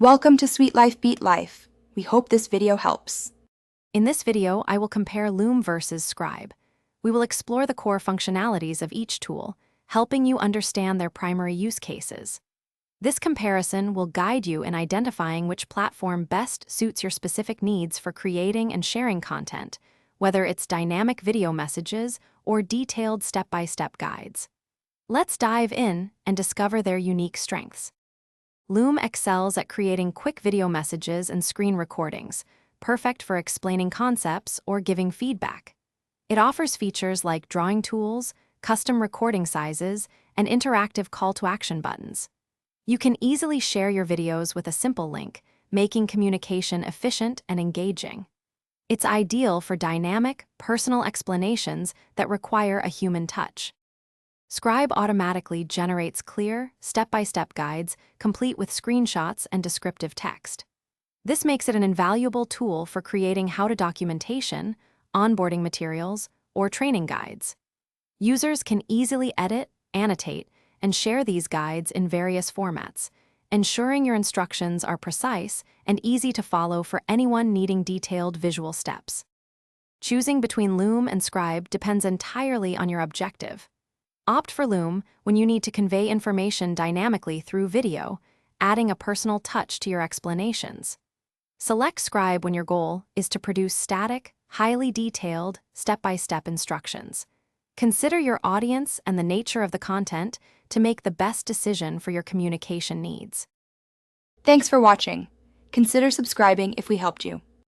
Welcome to Sweet Life Beat Life. We hope this video helps. In this video, I will compare Loom versus Scribe. We will explore the core functionalities of each tool, helping you understand their primary use cases. This comparison will guide you in identifying which platform best suits your specific needs for creating and sharing content, whether it's dynamic video messages or detailed step-by-step guides. Let's dive in and discover their unique strengths. Loom excels at creating quick video messages and screen recordings, perfect for explaining concepts or giving feedback. It offers features like drawing tools, custom recording sizes, and interactive call-to-action buttons. You can easily share your videos with a simple link, making communication efficient and engaging. It's ideal for dynamic, personal explanations that require a human touch. Scribe automatically generates clear, step-by-step guides, complete with screenshots and descriptive text. This makes it an invaluable tool for creating how-to documentation, onboarding materials, or training guides. Users can easily edit, annotate, and share these guides in various formats, ensuring your instructions are precise and easy to follow for anyone needing detailed visual steps. Choosing between Loom and Scribe depends entirely on your objective. Opt for Loom when you need to convey information dynamically through video, adding a personal touch to your explanations. Select Scribe when your goal is to produce static, highly detailed, step-by-step instructions. Consider your audience and the nature of the content to make the best decision for your communication needs. Thanks for watching. Consider subscribing if we helped you.